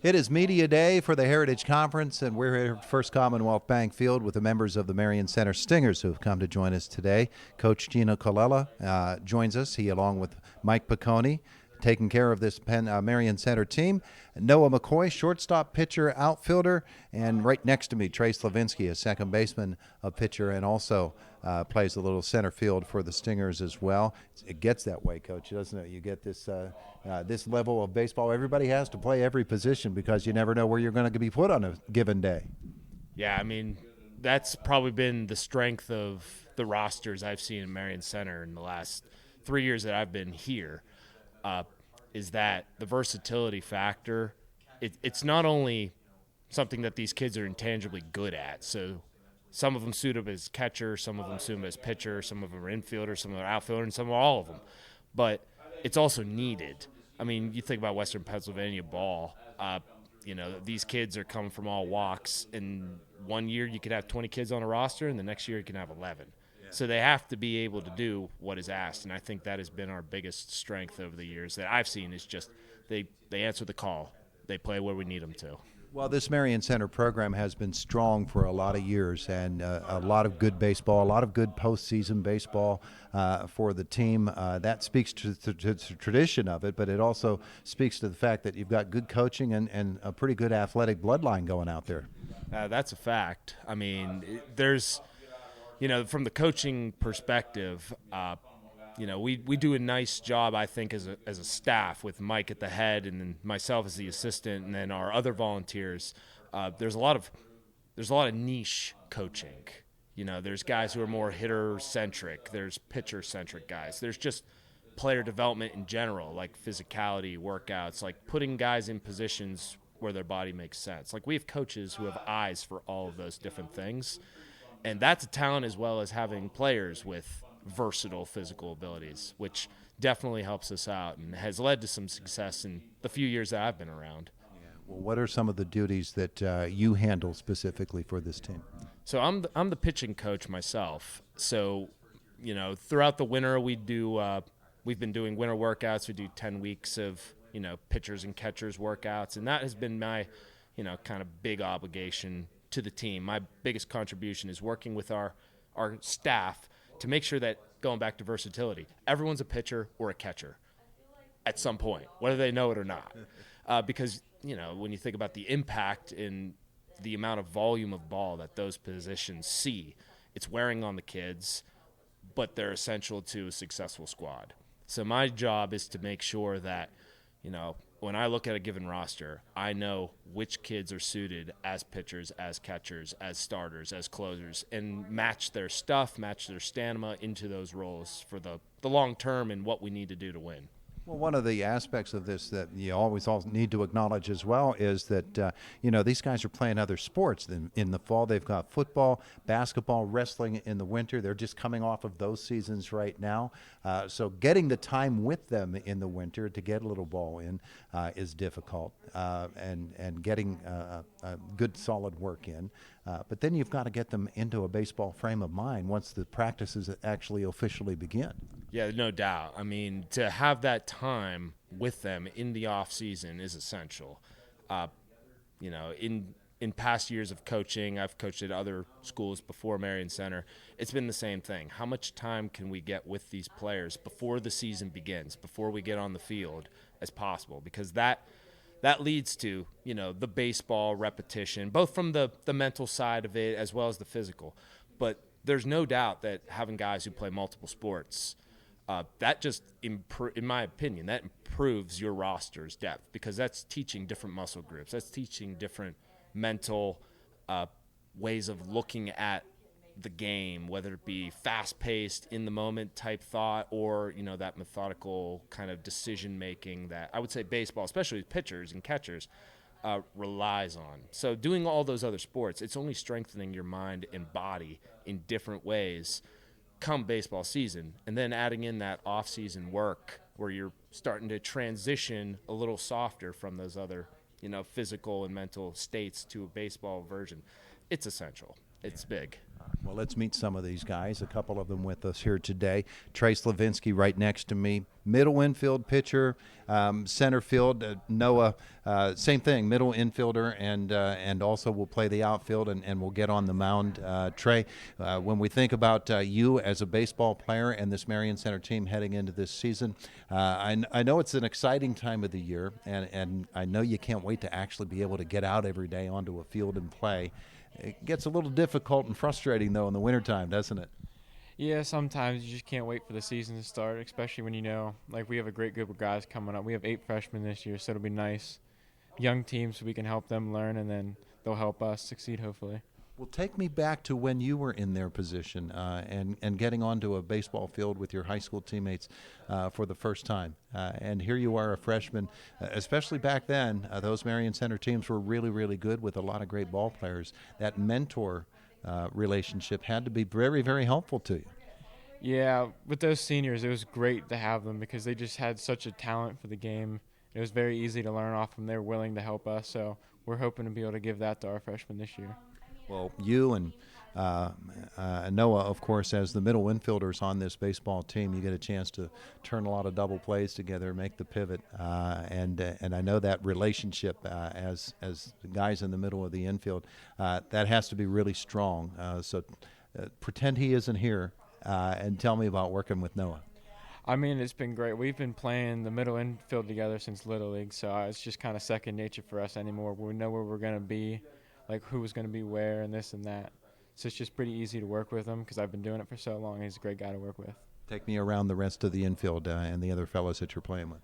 It is Media Day for the Heritage Conference, and we're here at First Commonwealth Bank Field with the members of the Marion Center Stingers who have come to join us today. Coach Gino Colella joins us, he along with Mike Pacconi, taking care of this Marion Center team. Noah McCoy, shortstop, pitcher, outfielder, and right next to me, Trey Slovinsky, a second baseman, a pitcher, and also plays a little center field for the Stingers as well. It gets that way, Coach, doesn't it? You get this this level of baseball. Everybody has to play every position because you never know where you're going to be put on a given day. Yeah, I mean, that's probably been the strength of the rosters I've seen in Marion Center in the last 3 years that I've been here. Is that the versatility factor. It's not only something that these kids are intangibly good at. So some of them suit up as catcher, some of them suit up as pitcher, some of them are infielder, some of them are outfielder, and some are all of them. But it's also needed. I mean, you think about Western Pennsylvania ball. These kids are coming from all walks. In 1 year, you could have 20 kids on a roster, and the next year you can have 11. So they have to be able to do what is asked, and I think that has been our biggest strength over the years that I've seen is just they answer the call. They play where we need them to. Well, this Marion Center program has been strong for a lot of years, and a lot of good baseball, a lot of good postseason baseball for the team. That speaks to the tradition of it, but it also speaks to the fact that you've got good coaching and a pretty good athletic bloodline going out there. That's a fact. I mean, there's – from the coaching perspective, we do a nice job, I think, as a staff with Mike at the head and then myself as the assistant and then our other volunteers. There's a lot of niche coaching. There's guys who are more hitter-centric. There's pitcher-centric guys. There's just player development in general, like physicality, workouts, like putting guys in positions where their body makes sense. Like we have coaches who have eyes for all of those different things. And that's a talent as well as having players with versatile physical abilities, which definitely helps us out and has led to some success in the few years that I've been around. Yeah. Well, what are some of the duties that you handle specifically for this team? So I'm the pitching coach myself. So, throughout the winter we've been doing winter workouts. We do 10 weeks of, pitchers and catchers workouts, and that has been my, kind of big obligation to the team. My biggest contribution is working with our staff to make sure that, going back to versatility, everyone's a pitcher or a catcher at some point, whether they know it or not. Because, when you think about the impact in the amount of volume of ball that those positions see, it's wearing on the kids, but they're essential to a successful squad. So my job is to make sure that, when I look at a given roster, I know which kids are suited as pitchers, as catchers, as starters, as closers, and match their stuff, match their stamina into those roles for the long term and what we need to do to win. Well, one of the aspects of this that you always need to acknowledge as well is that, these guys are playing other sports. In the fall, they've got football, basketball, wrestling in the winter. They're just coming off of those seasons right now. So getting the time with them in the winter to get a little ball in is difficult, and getting a good, solid work in. But then you've got to get them into a baseball frame of mind once the practices actually officially begin. Yeah, no doubt. I mean, to have that time with them in the off season is essential. In past years of coaching, I've coached at other schools before Marion Center. It's been the same thing. How much time can we get with these players before the season begins, before we get on the field as possible? Because that leads to, the baseball repetition, both from the mental side of it as well as the physical. But there's no doubt that having guys who play multiple sports, that just, in my opinion, that improves your roster's depth because that's teaching different muscle groups. That's teaching different mental ways of looking at the game, whether it be fast-paced, in-the-moment type thought or, that methodical kind of decision-making that I would say baseball, especially with pitchers and catchers, relies on. So doing all those other sports, it's only strengthening your mind and body in different ways come baseball season, and then adding in that off-season work where you're starting to transition a little softer from those other, physical and mental states to a baseball version. It's essential. It's big. Well, let's meet some of these guys, a couple of them with us here today. Trey Slovinsky right next to me, middle infield pitcher, center field. Noah, same thing, middle infielder, and also will play the outfield and will get on the mound. Trey, when we think about you as a baseball player and this Marion Center team heading into this season, I know it's an exciting time of the year, and I know you can't wait to actually be able to get out every day onto a field and play. It gets a little difficult and frustrating, though, in the wintertime, doesn't it? Yeah, sometimes you just can't wait for the season to start, especially when like we have a great group of guys coming up. We have 8 freshmen this year, so it'll be nice. Young teams, so we can help them learn, and then they'll help us succeed, hopefully. Well, take me back to when you were in their position and getting onto a baseball field with your high school teammates for the first time. And here you are, a freshman. Especially back then, those Marion Center teams were really, really good with a lot of great ball players. That mentor relationship had to be very, very helpful to you. Yeah, with those seniors, it was great to have them because they just had such a talent for the game. It was very easy to learn off them. They were willing to help us, so we're hoping to be able to give that to our freshmen this year. Well, you and Noah, of course, as the middle infielders on this baseball team, you get a chance to turn a lot of double plays together, make the pivot, and I know that relationship as the guys in the middle of the infield, that has to be really strong. So pretend he isn't here and tell me about working with Noah. I mean, it's been great. We've been playing the middle infield together since Little League, so it's just kind of second nature for us anymore. We know where we're going to be, like who was going to be where and this and that. So it's just pretty easy to work with him because I've been doing it for so long. He's a great guy to work with. Take me around the rest of the infield and the other fellows that you're playing with.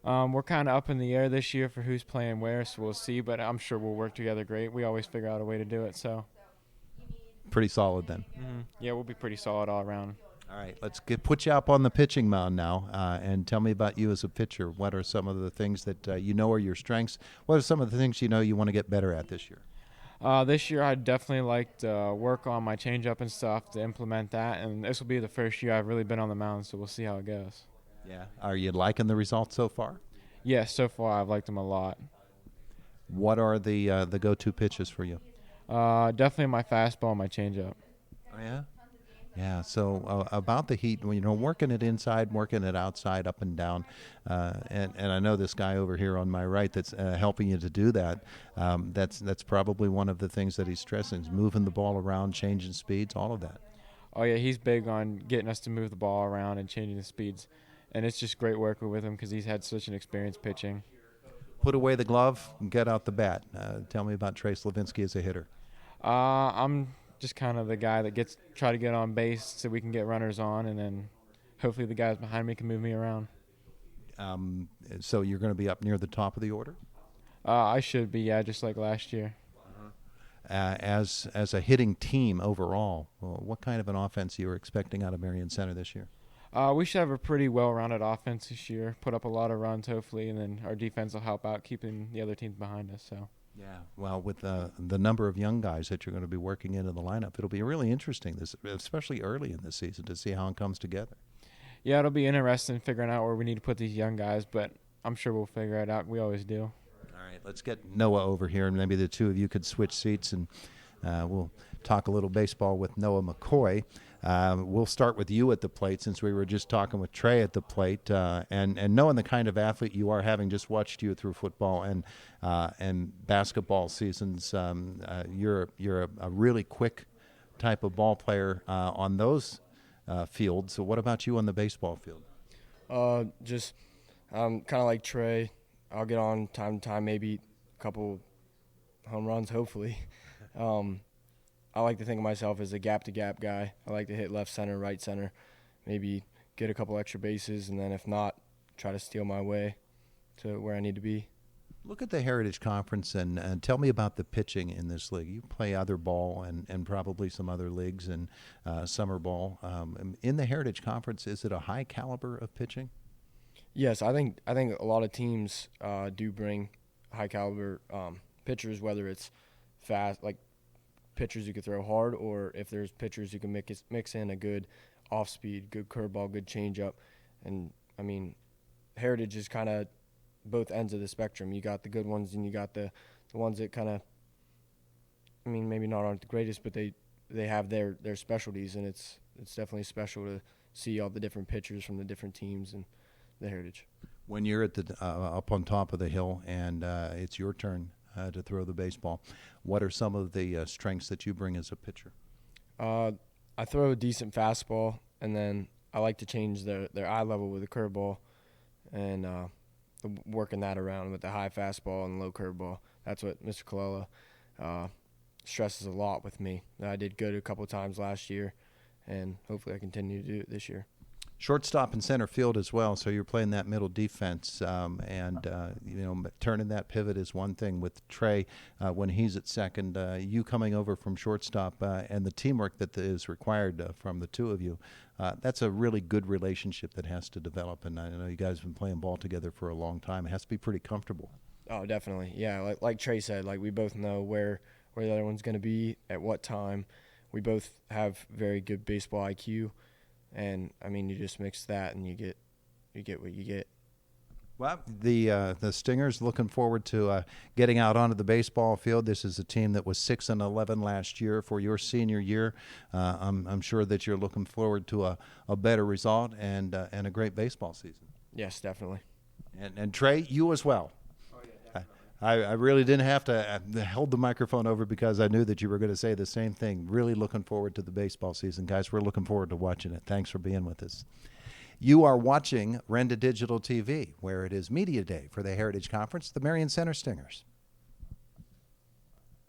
We're kind of up in the air this year for who's playing where, so we'll see, but I'm sure we'll work together great. We always figure out a way to do it, so. Pretty solid then. Mm-hmm. Yeah, we'll be pretty solid all around. All right, let's put you up on the pitching mound now and tell me about you as a pitcher. What are some of the things that you know are your strengths? What are some of the things you know you want to get better at this year? This year I'd definitely like to work on my changeup and stuff to implement that, and this will be the first year I've really been on the mound, so we'll see how it goes. Yeah. Are you liking the results so far? Yeah, so far I've liked them a lot. What are the go-to pitches for you? Definitely my fastball and my changeup. Oh, yeah? Yeah, so about the heat, working it inside, working it outside, up and down, and I know this guy over here on my right that's helping you to do that. That's probably one of the things that he's stressing, is moving the ball around, changing speeds, all of that. Oh, yeah, he's big on getting us to move the ball around and changing the speeds, and it's just great working with him because he's had such an experience pitching. Put away the glove and get out the bat. Tell me about Trey Slovinsky as a hitter. I'm just kind of the guy that try to get on base so we can get runners on, and then hopefully the guys behind me can move me around. So you're going to be up near the top of the order? I should be, yeah, just like last year. As a hitting team overall, what kind of an offense you were expecting out of Marion Center this year? We should have a pretty well-rounded offense this year, put up a lot of runs hopefully, and then our defense will help out keeping the other teams behind us. So. Yeah, well, with the number of young guys that you're going to be working into the lineup, it'll be really interesting, especially early in the season, to see how it comes together. Yeah, it'll be interesting figuring out where we need to put these young guys, but I'm sure we'll figure it out. We always do. All right, let's get Noah over here, and maybe the two of you could switch seats, and we'll talk a little baseball with Noah McCoy. We'll start with you at the plate, since we were just talking with Trey at the plate, and knowing the kind of athlete you are, having just watched you through football and basketball seasons. You're a really quick type of ball player on those fields. So what about you on the baseball field? Just kind of like Trey. I'll get on time to time, maybe a couple home runs, hopefully. I like to think of myself as a gap-to-gap guy. I like to hit left center, right center, maybe get a couple extra bases, and then if not, try to steal my way to where I need to be. Look at the Heritage Conference and tell me about the pitching in this league. You play other ball and probably some other leagues and summer ball. In the Heritage Conference, is it a high caliber of pitching? Yes, I think a lot of teams do bring high caliber pitchers, whether it's fast, like pitchers who can throw hard, or if there's pitchers who can mix in a good off-speed, good curveball, good changeup. And, I mean, Heritage is kind of both ends of the spectrum. You got the good ones and you got the ones that kind of, I mean, maybe not aren't the greatest, but they have their specialties, and it's definitely special to see all the different pitchers from the different teams and the Heritage. When you're at the up on top of the hill and it's your turn to throw the baseball, what are some of the strengths that you bring as a pitcher? I throw a decent fastball, and then I like to change their eye level with a curveball, and working that around with the high fastball and low curveball. That's what Mr. Colella stresses a lot with me. I did good a couple of times last year, and hopefully I continue to do it this year. Shortstop and center field as well, so you're playing that middle defense, turning that pivot is one thing with Trey when he's at second. You coming over from shortstop and the teamwork that is required from the two of you, that's a really good relationship that has to develop, and I know you guys have been playing ball together for a long time. It has to be pretty comfortable. Oh, definitely. Yeah, like Trey said, like we both know where the other one's going to be at what time. We both have very good baseball IQ. And I mean, you just mix that, and you get what you get. Well, the Stingers looking forward to getting out onto the baseball field. This is a team that was 6-11 last year for your senior year. I'm sure that you're looking forward to a better result and a great baseball season. Yes, definitely. And Trey, you as well. I really didn't have to hold the microphone over because I knew that you were going to say the same thing. Really looking forward to the baseball season. Guys, we're looking forward to watching it. Thanks for being with us. You are watching Renda Digital TV, where it is Media Day for the Heritage Conference, the Marion Center Stingers.